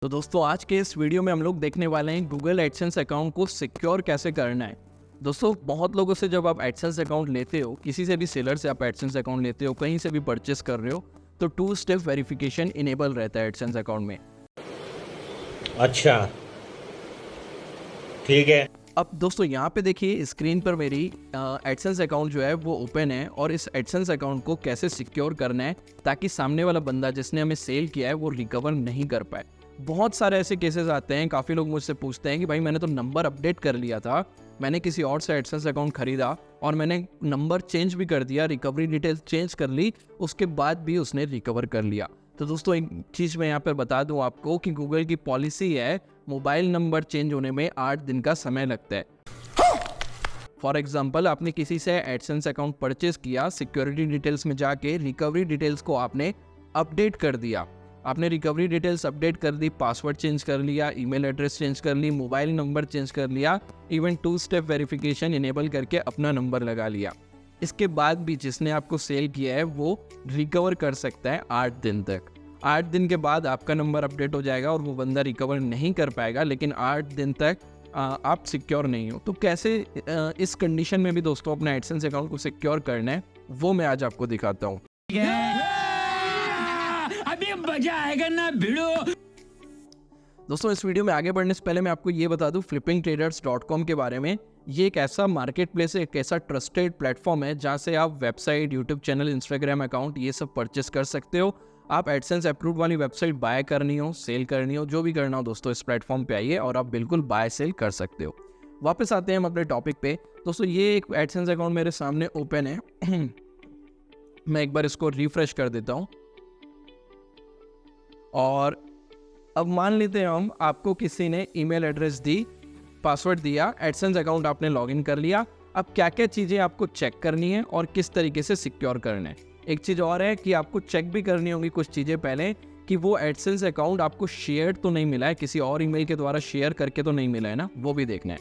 तो दोस्तों आज के इस वीडियो में हम लोग देखने वाले हैं गूगल एडसेंस अकाउंट को सिक्योर कैसे करना है। दोस्तों बहुत लोगों से जब आप एडसेंस अकाउंट लेते हो, किसी से भी सेलर से आप एडसेंस अकाउंट लेते हो, कहीं से भी परचेस कर रहे हो, तो 2 स्टेप वेरिफिकेशन इनेबल रहता है एडसेंस अकाउंट में। अच्छा, ठीक है। अब दोस्तों यहाँ पे देखिए स्क्रीन पर मेरी एडसेंस अकाउंट जो है वो ओपन है और इस एडसेंस अकाउंट को कैसे सिक्योर करना है ताकि सामने वाला बंदा जिसने हमें सेल किया है वो रिकवर नहीं कर पाए। बहुत सारे ऐसे केसेस आते हैं, काफ़ी लोग मुझसे पूछते हैं कि भाई मैंने तो नंबर अपडेट कर लिया था, मैंने किसी और से एडसेंस अकाउंट खरीदा और मैंने नंबर चेंज भी कर दिया, रिकवरी डिटेल्स चेंज कर ली, उसके बाद भी उसने रिकवर कर लिया। तो दोस्तों एक चीज़ मैं यहाँ पर बता दूँ आपको कि गूगल की पॉलिसी है मोबाइल नंबर चेंज होने में 8 दिन का समय लगता है। फॉर एग्जाम्पल आपने किसी से एडसेंस अकाउंट परचेज किया, सिक्योरिटी डिटेल्स में जाके रिकवरी डिटेल्स को आपने अपडेट कर दिया, आपने रिकवरी डिटेल्स अपडेट कर दी, पासवर्ड चेंज कर लिया, ईमेल एड्रेस चेंज कर ली, मोबाइल नंबर चेंज कर लिया, इवन 2 स्टेप वेरिफिकेशन इनेबल करके अपना नंबर लगा लिया। इसके बाद भी जिसने आपको सेल किया है वो रिकवर कर सकता है 8 दिन तक। 8 दिन के बाद आपका नंबर अपडेट हो जाएगा और वो बंदा रिकवर नहीं कर पाएगा, लेकिन 8 दिन तक आप सिक्योर नहीं हो। तो कैसे इस कंडीशन में भी दोस्तों अपना एडसेंस अकाउंट को सिक्योर करना है वो मैं आज आपको दिखाता हूँ। अभी मजा आएगा ना भिड़ो। दोस्तों इस वीडियो में आगे बढ़ने से पहले मैं आपको ये बता दूं flippingtraders.com के बारे में। ये एक ऐसा मार्केट प्लेस है, एक ऐसा ट्रस्टेड प्लेटफॉर्म है जहां से आप website, YouTube channel, Instagram account ये सब परचेस कर सकते हो। आप एडसेंस अप्रूव वाली वेबसाइट बाय करनी हो, सेल करनी हो, जो भी करना हो दोस्तों इस प्लेटफॉर्म पे आइए और आप बिल्कुल बाय सेल कर सकते हो। वापस आते हैं हम अपने टॉपिक पे। दोस्तों ये एक एडसेंस अकाउंट मेरे सामने ओपन है। मैं एक बार इसको रिफ्रेश कर देता हूँ और अब मान लेते हैं हम आपको किसी ने ईमेल एड्रेस दी, पासवर्ड दिया, एडसेंस अकाउंट आपने लॉगिन कर लिया। अब क्या क्या चीज़ें आपको चेक करनी है और किस तरीके से सिक्योर करना है। एक चीज़ और है कि आपको चेक भी करनी होगी कुछ चीज़ें पहले कि वो एडसेंस अकाउंट आपको शेयर तो नहीं मिला है, किसी और ईमेल के द्वारा शेयर करके तो नहीं मिला है ना, वो भी देखना है।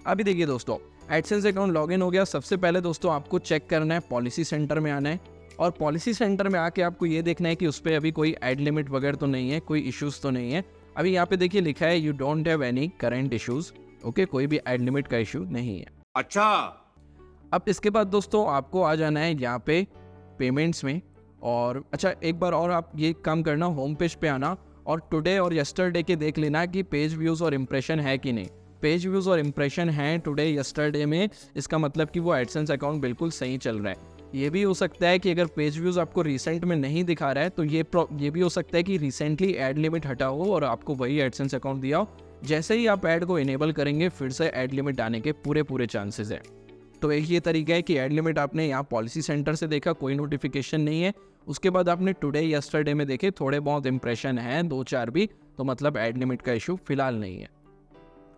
अभी देखिए दोस्तों एडसेंस अकाउंट लॉगिन हो गया। सबसे पहले दोस्तों आपको चेक करना है, पॉलिसी सेंटर में आना है और पॉलिसी सेंटर में आके आपको ये देखना है कि उस पर अभी कोई एड लिमिट वगैरह तो नहीं है, कोई इश्यूज तो नहीं है। अभी यहाँ पे देखिए लिखा है you don't have any current issues. Okay, कोई भी एड लिमिट का इशू नहीं है। अच्छा, अब इसके बाद दोस्तों आपको आ जाना है यहाँ पे पेमेंट्स में और अच्छा एक बार और आप ये काम करना, होम पेज पे आना और टुडे और यस्टरडे के देख लेना कि पेज व्यूज़ और इम्प्रेशन है कि नहीं। पेज व्यूज़ और इम्प्रेशन हैं टुडे यस्टरडे में, इसका मतलब कि वो एडसेंस अकाउंट बिल्कुल सही चल रहा है। ये भी हो सकता है कि अगर पेज व्यूज़ आपको रिसेंट में नहीं दिखा रहा है तो ये भी हो सकता है कि रिसेंटली ऐड लिमिट हटा हो और आपको वही एडसेंस अकाउंट दिया हो। जैसे ही आप ऐड को इनेबल करेंगे फिर से ऐड लिमिट आने के पूरे चांसेस है। तो एक ये तरीका है कि ऐड लिमिट आपने यहाँ पॉलिसी सेंटर से देखा, कोई नोटिफिकेशन नहीं है। उसके बाद आपने टुडे यस्टरडे में देखे, थोड़े बहुत इंप्रेशन हैं 2-4 भी, तो मतलब ऐड लिमिट का इशू फिलहाल नहीं है।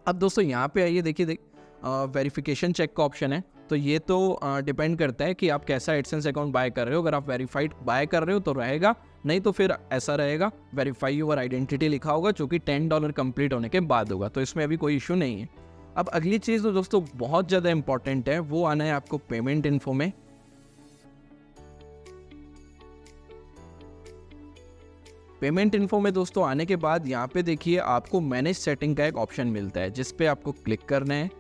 अब दोस्तों यहाँ पे आइए, देखिए वेरिफिकेशन चेक का ऑप्शन है। तो ये तो डिपेंड करता है कि आप कैसा एडसेंस अकाउंट बाय कर रहे हो। अगर आप वेरीफाइड बाय कर रहे हो तो रहेगा, नहीं तो फिर ऐसा रहेगा वेरीफाई योर आइडेंटिटी लिखा होगा, जो कि $10 कंप्लीट होने के बाद होगा। तो इसमें अभी कोई इशू नहीं है। अब अगली चीज़ तो दोस्तों बहुत ज़्यादा इंपॉर्टेंट है, वो आना है आपको पेमेंट इन्फो में। पेमेंट इन्फो में दोस्तों आने के बाद यहाँ पे देखिए आपको मैनेज सेटिंग का एक ऑप्शन मिलता है जिस पे आपको क्लिक करना है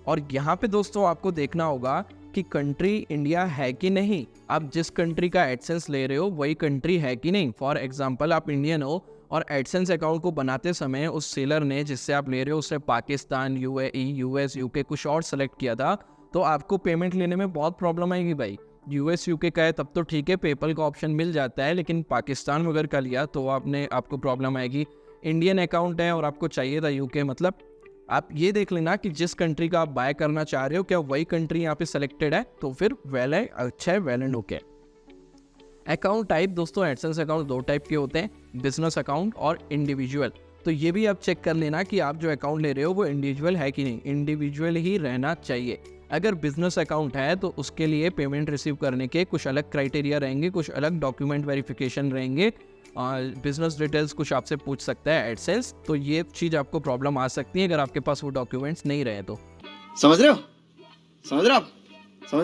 और यहाँ पे दोस्तों आपको देखना होगा कि कंट्री इंडिया है कि नहीं। आप जिस कंट्री का एडसेंस ले रहे हो वही कंट्री है कि नहीं। फॉर एग्जांपल आप इंडियन हो और एडसेंस अकाउंट को बनाते समय उस सेलर ने जिससे आप ले रहे हो उसने पाकिस्तान, यूएई, यूएस, यूके कुछ और सेलेक्ट किया था, तो आपको पेमेंट लेने में बहुत प्रॉब्लम आएगी भाई। यूएस यूके का है तब तो ठीक है, पेपल का ऑप्शन मिल जाता है, लेकिन पाकिस्तान वगैरह का लिया तो आपको प्रॉब्लम आएगी। इंडियन अकाउंट है और आपको चाहिए था यूके, मतलब आप ये देख लेना कि जिस कंट्री का आप बाय करना चाह रहे हो क्या वही कंट्री यहाँ पे सेलेक्टेड है, तो फिर वेल है, अच्छा है, well and okay. Account type दोस्तों एडसेंस अकाउंट 2 टाइप के होते हैं, बिजनेस अकाउंट और इंडिविजुअल। तो ये भी आप चेक कर लेना कि आप जो अकाउंट ले रहे हो वो इंडिविजुअल है कि नहीं। इंडिविजुअल ही रहना चाहिए। अगर बिजनेस अकाउंट है तो उसके लिए पेमेंट रिसीव करने के कुछ अलग क्राइटेरिया रहेंगे, कुछ अलग डॉक्यूमेंट वेरिफिकेशन रहेंगे, बिजनेस डिटेल्स कुछ आपसे पूछ सकता है एडसेंस, तो ये चीज़ आपको प्रॉब्लम आ सकती है अगर आपके पास वो डॉक्यूमेंट्स नहीं रहे तो। समझ रहे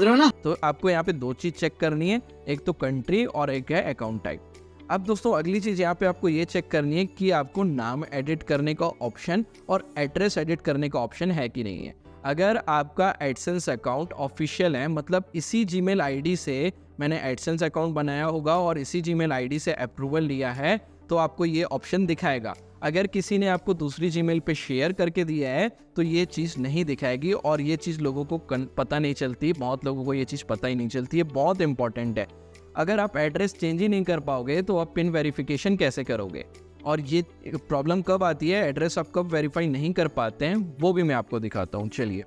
हो ना। तो आपको यहाँ पे 2 चीज़ चेक करनी है, एक तो कंट्री और एक है अकाउंट टाइप। अब दोस्तों अगली चीज़ यहाँ पे आपको ये चेक करनी है कि आपको नाम एडिट करने का ऑप्शन और एड्रेस एडिट करने का ऑप्शन है कि नहीं है। अगर आपका एडसेंस अकाउंट ऑफिशियल है, मतलब इसी जीमेल आईडी से मैंने एडसेंस अकाउंट बनाया होगा और इसी जीमेल आईडी से अप्रूवल लिया है, तो आपको ये ऑप्शन दिखाएगा। अगर किसी ने आपको दूसरी जीमेल पे शेयर करके दिया है तो ये चीज़ नहीं दिखाएगी और ये चीज़ लोगों को पता नहीं चलती, बहुत लोगों को ये चीज़ पता ही नहीं चलती है, बहुत इंपॉर्टेंट है। अगर आप एड्रेस चेंज ही नहीं कर पाओगे तो आप पिन वेरिफिकेशन कैसे करोगे, और ये प्रॉब्लम कब आती है, एड्रेस आप कब वेरीफाई नहीं कर पाते हैं, वो भी मैं आपको दिखाता हूँ। चलिए,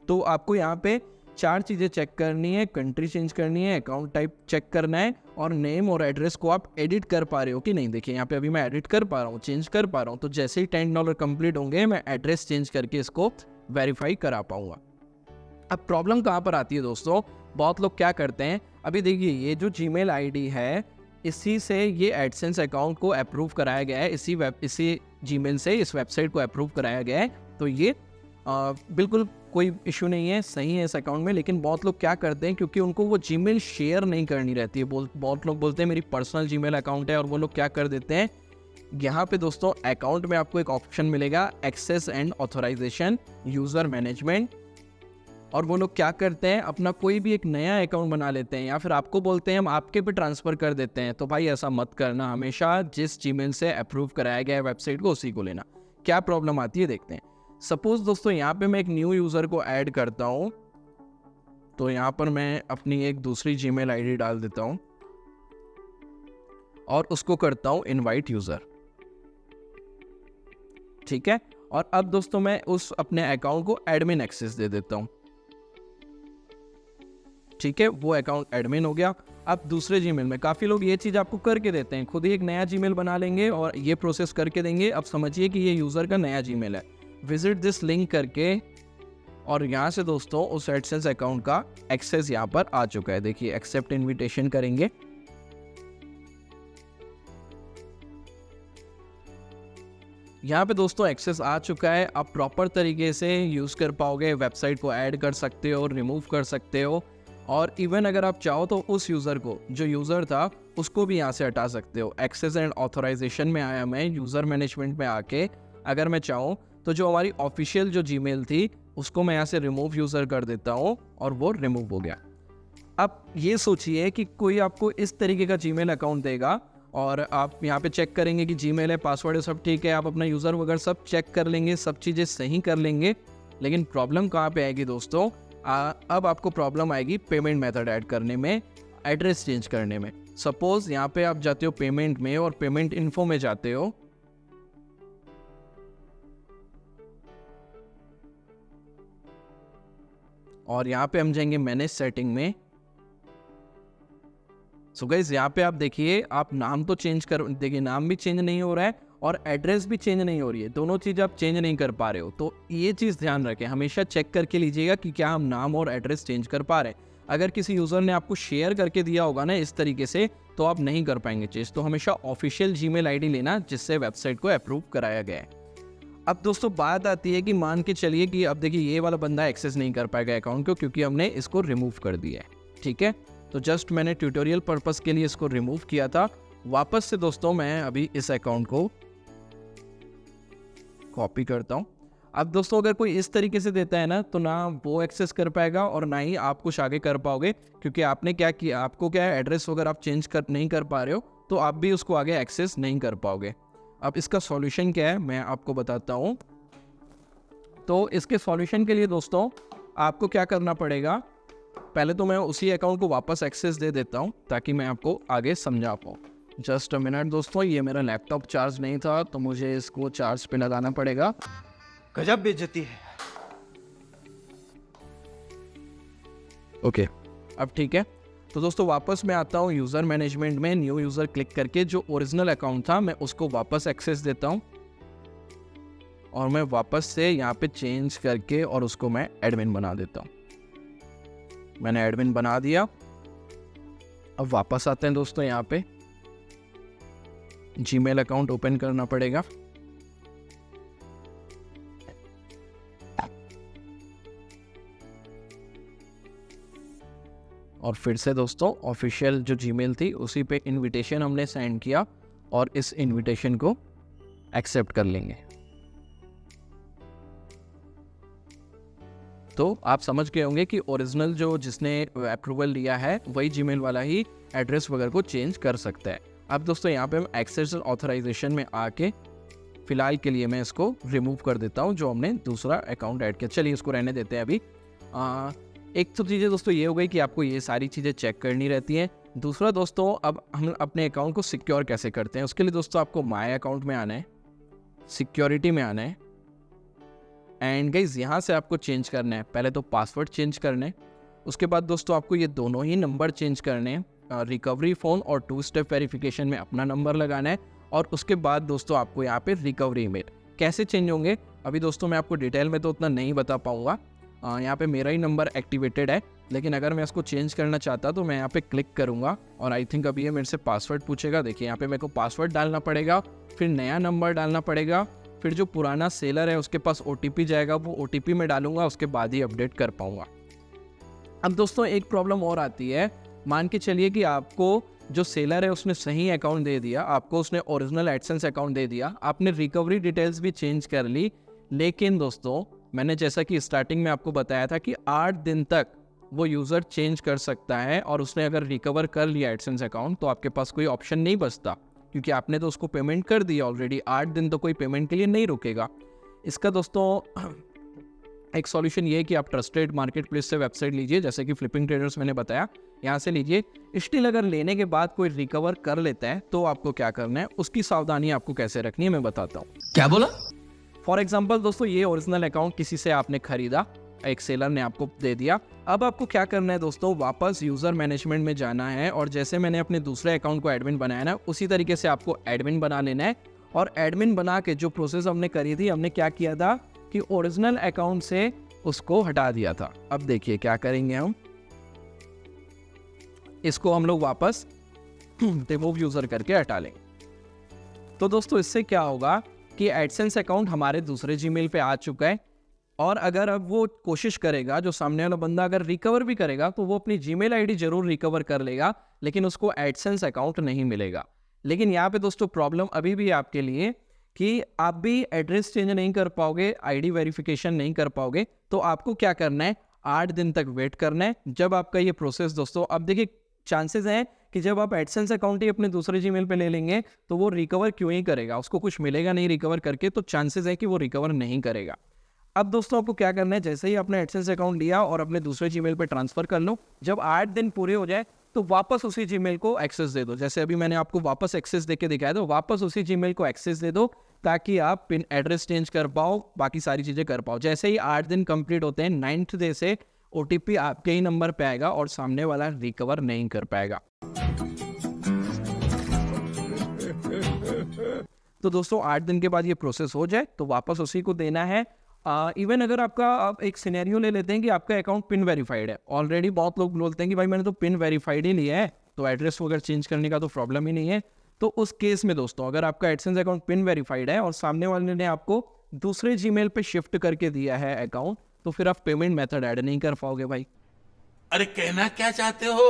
तो आपको यहाँ पे 4 चीज़ें चेक करनी है। कंट्री चेंज करनी है, अकाउंट टाइप चेक करना है, और नेम और एड्रेस को आप एडिट कर पा रहे हो कि नहीं। देखिए यहाँ पे अभी मैं एडिट कर पा रहा हूँ, चेंज कर पा रहा हूँ, तो जैसे ही $10 कंप्लीट होंगे मैं एड्रेस चेंज करके इसको वेरीफाई करा पाऊँगा। अब प्रॉब्लम कहाँ पर आती है दोस्तों, बहुत लोग क्या करते हैं, अभी देखिए ये जो जीमेल आईडी है इसी से ये एडसेंस अकाउंट को अप्रूव कराया गया है, इसी जीमेल से इस वेबसाइट को अप्रूव कराया गया है, तो ये बिल्कुल कोई इशू नहीं है, सही है इस अकाउंट में। लेकिन बहुत लोग क्या करते हैं, क्योंकि उनको वो जीमेल शेयर नहीं करनी रहती है, बहुत लोग बोलते हैं मेरी पर्सनल जीमेल अकाउंट है, और वो लोग क्या कर देते हैं, यहाँ पे दोस्तों अकाउंट में आपको एक ऑप्शन मिलेगा access and authorization user management, और वो लोग क्या करते हैं, अपना कोई भी एक नया अकाउंट बना लेते हैं या फिर आपको बोलते हैं हम आपके पे ट्रांसफ़र कर देते हैं। तो भाई ऐसा मत करना, हमेशा जिस जीमेल से अप्रूव कराया गया है वेबसाइट को उसी को लेना। क्या प्रॉब्लम आती है देखते हैं। सपोज़ दोस्तों यहाँ पे मैं एक न्यू यूज़र को ऐड करता हूँ, तो यहाँ पर मैं अपनी एक दूसरी जीमेल आईडी डाल देता हूँ और उसको करता हूँ इनवाइट यूज़र, ठीक है। और अब दोस्तों मैं उस अपने अकाउंट को एडमिन एक्सेस दे देता हूँ, ठीक है, वो अकाउंट एडमिन हो गया। अब दूसरे जीमेल में काफ़ी लोग ये चीज़ आपको करके देते हैं, खुद ही एक नया जीमेल बना लेंगे और ये प्रोसेस करके देंगे। अब समझिए कि ये यूज़र का नया जीमेल है, विजिट दिस लिंक करके, और यहाँ से दोस्तों उस एडसेंस अकाउंट का एक्सेस यहाँ पर आ चुका है। देखिए एक्सेप्ट इनविटेशन करेंगे, यहाँ पे दोस्तों एक्सेस आ चुका है। आप प्रॉपर तरीके से यूज़ कर पाओगे, वेबसाइट को ऐड कर सकते हो, रिमूव कर सकते हो, और इवन अगर आप चाहो तो उस यूज़र को, जो यूज़र था उसको भी यहाँ से हटा सकते हो। एक्सेस एंड ऑथराइजेशन में आया मैं, यूज़र मैनेजमेंट में आके अगर मैं चाहूँ तो जो हमारी ऑफिशियल जो जीमेल थी उसको मैं यहाँ से रिमूव यूज़र कर देता हूँ और वो रिमूव हो गया। अब ये सोचिए कि कोई आपको इस तरीके का जीमेल अकाउंट देगा और आप यहाँ पे चेक करेंगे कि जीमेल है, पासवर्ड है, सब ठीक है, आप अपना यूज़र वगैरह सब चेक कर लेंगे, सब चीज़ें सही कर लेंगे, लेकिन प्रॉब्लम कहाँ पे आएगी दोस्तों, अब आपको प्रॉब्लम आएगी पेमेंट मेथड ऐड करने में, एड्रेस चेंज करने में। सपोज़ यहाँ पे आप जाते हो पेमेंट में और पेमेंट इन्फो में जाते हो, और यहाँ पे हम जाएंगे मैनेज सेटिंग में। सो गाइस यहाँ पे आप देखिए, आप नाम तो चेंज कर, देखिए नाम भी चेंज नहीं हो रहा है और एड्रेस भी चेंज नहीं हो रही है, दोनों चीज़ आप चेंज नहीं कर पा रहे हो। तो ये चीज़ ध्यान रखें, हमेशा चेक करके लीजिएगा कि क्या हम नाम और एड्रेस चेंज कर पा रहे हैं। अगर किसी यूज़र ने आपको शेयर करके दिया होगा ना इस तरीके से, तो आप नहीं कर पाएंगे चेंज। तो हमेशा ऑफिशियल जीमेल आईडी लेना जिससे वेबसाइट को अप्रूव कराया गया है। अब दोस्तों बात आती है कि मान के चलिए कि अब देखिए ये वाला बंदा एक्सेस नहीं कर पाएगा अकाउंट को, क्योंकि हमने इसको रिमूव कर दिया है, ठीक है। तो जस्ट मैंने ट्यूटोरियल पर्पस के लिए इसको रिमूव किया था। वापस से दोस्तों मैं अभी इस अकाउंट को कॉपी करता हूँ। अब दोस्तों अगर कोई इस तरीके से देता है ना, तो ना वो एक्सेस कर पाएगा और ना ही आप कुछ आगे कर पाओगे, क्योंकि आपने क्या किया, आपको क्या है, एड्रेस वगैरह आप चेंज नहीं कर पा रहे हो, तो आप भी उसको आगे एक्सेस नहीं कर पाओगे। अब इसका सॉल्यूशन क्या है मैं आपको बताता हूँ। तो इसके सॉल्यूशन के लिए दोस्तों आपको क्या करना पड़ेगा, पहले तो मैं उसी अकाउंट को वापस एक्सेस दे देता हूँ ताकि मैं आपको आगे समझा पाऊँ। जस्ट अ मिनट दोस्तों, ये मेरा लैपटॉप चार्ज नहीं था तो मुझे इसको चार्ज पे लगाना पड़ेगा। गजब बेइज्जती है। ओके, अब ठीक है। तो दोस्तों वापस मैं आता हूँ यूज़र मैनेजमेंट में, न्यू यूज़र क्लिक करके जो ओरिजिनल अकाउंट था मैं उसको वापस एक्सेस देता हूँ और मैं वापस से यहाँ पे चेंज करके और उसको मैं एडमिन बना देता हूँ। मैंने एडमिन बना दिया। अब वापस आते हैं दोस्तों, यहाँ पे जीमेल अकाउंट ओपन करना पड़ेगा। और फिर से दोस्तों ऑफिशियल जो जीमेल थी उसी पे इनविटेशन हमने सेंड किया और इस इनविटेशन को एक्सेप्ट कर लेंगे। तो आप समझ गए होंगे कि ओरिजिनल जो जिसने अप्रूवल लिया है वही जीमेल वाला ही एड्रेस वगैरह को चेंज कर सकता है। अब दोस्तों यहाँ पे हम एक्सेस ऑथराइजेशन में आके फिलहाल के लिए मैं इसको रिमूव कर देता हूँ जो हमने दूसरा अकाउंट ऐड किया। चलिए इसको रहने देते हैं अभी। एक तो चीज़ें दोस्तों ये हो गई कि आपको ये सारी चीज़ें चेक करनी रहती हैं। दूसरा दोस्तों अब हम अपने अकाउंट को सिक्योर कैसे करते हैं, उसके लिए दोस्तों आपको माय अकाउंट में आना है, सिक्योरिटी में आना है एंड गाइस यहाँ से आपको चेंज करना है। पहले तो पासवर्ड चेंज करना है, उसके बाद दोस्तों आपको ये दोनों ही नंबर चेंज करने हैं। रिकवरी फ़ोन और 2 स्टेप वेरिफिकेशन में अपना नंबर लगाना है और उसके बाद दोस्तों आपको यहाँ पे रिकवरी ईमेल कैसे चेंज होंगे अभी दोस्तों मैं आपको डिटेल में तो उतना नहीं बता पाऊँगा। यहाँ पे मेरा ही नंबर एक्टिवेटेड है, लेकिन अगर मैं इसको चेंज करना चाहता तो मैं यहाँ पे क्लिक करूँगा और आई थिंक अभी ये मेरे से पासवर्ड पूछेगा। देखिए यहाँ पे मेरे को पासवर्ड डालना पड़ेगा, फिर नया नंबर डालना पड़ेगा, फिर जो पुराना सेलर है उसके पास OTP जाएगा, वो OTP में डालूंगा, उसके बाद ही अपडेट कर पाऊंगा। अब दोस्तों एक प्रॉब्लम और आती है, मान के चलिए कि आपको जो सेलर है उसने सही अकाउंट दे दिया, आपको उसने ओरिजिनल एडसेंस अकाउंट दे दिया, आपने रिकवरी डिटेल्स भी चेंज कर ली, लेकिन दोस्तों मैंने जैसा कि स्टार्टिंग में आपको बताया था कि 8 दिन तक वो यूज़र चेंज कर सकता है और उसने अगर रिकवर कर लिया एडसेंस अकाउंट तो आपके पास कोई ऑप्शन नहीं बचता, क्योंकि आपने तो उसको पेमेंट कर दिया ऑलरेडी। 8 दिन तो कोई पेमेंट के लिए नहीं रुकेगा। इसका दोस्तों एक सॉल्यूशन ये है कि आप ट्रस्टेड मार्केट प्लेस से वेबसाइट लीजिए, जैसे कि फ्लिपिंग ट्रेडर्स मैंने बताया, यहाँ से लीजिए। स्टिल अगर लेने के बाद कोई रिकवर कर लेता है तो आपको क्या करना है, उसकी सावधानी आपको कैसे रखनी है मैं बताता हूँ। क्या बोला? फॉर एग्जाम्पल दोस्तों ये ओरिजिनल अकाउंट किसी से आपने खरीदा, एक सेलर ने आपको दे दिया। अब आपको क्या करना है दोस्तों, वापस यूज़र मैनेजमेंट में जाना है और जैसे मैंने अपने दूसरे अकाउंट को एडमिन बनाया ना, उसी तरीके से आपको एडमिन बना लेना है। और एडमिन बना के जो प्रोसेस हमने करी थी, हमने क्या किया था कि ओरिजिनल अकाउंट से उसको हटा दिया था। अब देखिए क्या करेंगे हम, इसको हम लोग वापस रिमूव यूज़र करके हटा लेंगे। तो दोस्तों इससे क्या होगा कि एडसेंस अकाउंट हमारे दूसरे जीमेल पे आ चुका है और अगर अब वो कोशिश करेगा, जो सामने वाला बंदा अगर रिकवर भी करेगा तो वो अपनी जीमेल आईडी जरूर रिकवर कर लेगा, लेकिन उसको एडसेंस अकाउंट नहीं मिलेगा। लेकिन यहाँ पे दोस्तों प्रॉब्लम अभी भी आपके लिए कि आप भी एड्रेस चेंज नहीं कर पाओगे, आईडी वेरिफिकेशन नहीं कर पाओगे। तो आपको क्या करना है, 8 दिन तक वेट करना है। जब आपका ये प्रोसेस दोस्तों, अब देखिए चांसेस हैं कि जब आप एडसेंस अकाउंट ही अपने दूसरे जीमेल पे ले लेंगे तो वो रिकवर क्यों ही करेगा, उसको कुछ मिलेगा नहीं रिकवर करके, तो चांसेस है कि वो रिकवर नहीं करेगा। अब दोस्तों आपको क्या करना है, जैसे ही आपने एडसेंस अकाउंट लिया और अपने दूसरे जीमेल पे ट्रांसफर कर लो, जब 8 दिन पूरे हो जाए तो वापस उसी जीमेल को एक्सेस दे दो। जैसे अभी मैंने आपको वापस एक्सेस देके दिखाया, तो वापस उसी जीमेल को एक्सेस दे दो ताकि आप पिन एड्रेस चेंज कर पाओ, बाकी सारी चीज़ें कर पाओ। जैसे ही 8 दिन कंप्लीट होते हैं, 9th डे से OTP आपके ही नंबर पे आएगा और सामने वाला रिकवर नहीं कर पाएगा। तो दोस्तों 8 दिन के बाद ये प्रोसेस हो जाए तो वापस उसी को देना है। इवन अगर आपका, आप एक सिनेरियो ले लेते हैं कि आपका अकाउंट पिन वेरीफाइड है ऑलरेडी, बहुत लोग बोलते हैं कि भाई मैंने तो पिन वेरीफाइड ही लिया है तो एड्रेस वगैरह चेंज करने का तो प्रॉब्लम ही नहीं है। तो उस केस में दोस्तों अगर आपका एडसेंस अकाउंट पिन वेरीफाइड है और सामने वाले ने आपको दूसरे जीमेल पे शिफ्ट करके दिया है अकाउंट, तो फिर आप पेमेंट मेथड ऐड नहीं कर पाओगे भाई। अरे कहना क्या चाहते हो?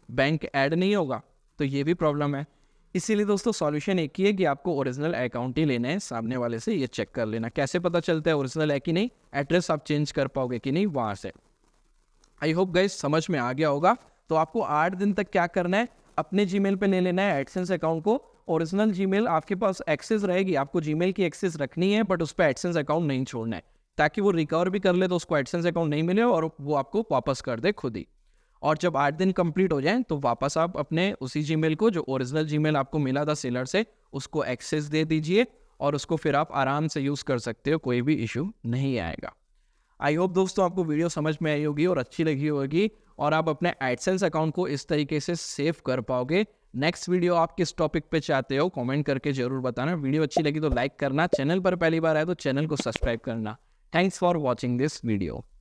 बैंक ऐड नहीं होगा, तो ये भी प्रॉब्लम है। इसीलिए दोस्तों सॉल्यूशन एक ही है कि आपको ओरिजिनल अकाउंट ही लेना है, सामने वाले से ये चेक कर लेना। कैसे पता चलता है ओरिजिनल है कि नहीं, एड्रेस आप चेंज कर पाओगे कि नहीं वहाँ से। आई होप गाइस समझ में आ गया होगा। तो आपको 8 दिन तक क्या करना है, अपने जीमेल पे ले लेना है एडसेंस अकाउंट को। ओरिजिनल जीमेल आपके पास एक्सेस रहेगी, आपको जीमेल की एक्सेस रखनी है, बट उस पर एडसेंस अकाउंट नहीं छोड़ना है, ताकि वो रिकवर भी कर ले तो उसको एडसेंस अकाउंट नहीं मिले और वो आपको वापस कर दे खुद ही। और जब 8 दिन कंप्लीट हो जाए तो वापस आप अपने उसी जीमेल को, जो ओरिजिनल जीमेल आपको मिला था सेलर से, उसको एक्सेस दे दीजिए और उसको फिर आप आराम से यूज़ कर सकते हो, कोई भी इशू नहीं आएगा। आई होप दोस्तों आपको वीडियो समझ में आई होगी और अच्छी लगी होगी और आप अपने एडसेंस अकाउंट को इस तरीके से सेव कर पाओगे। नेक्स्ट वीडियो आप किस टॉपिक पे चाहते हो कमेंट करके जरूर बताना। वीडियो अच्छी लगी तो लाइक करना, चैनल पर पहली बार आए तो चैनल को सब्सक्राइब करना। Thanks for watching this video.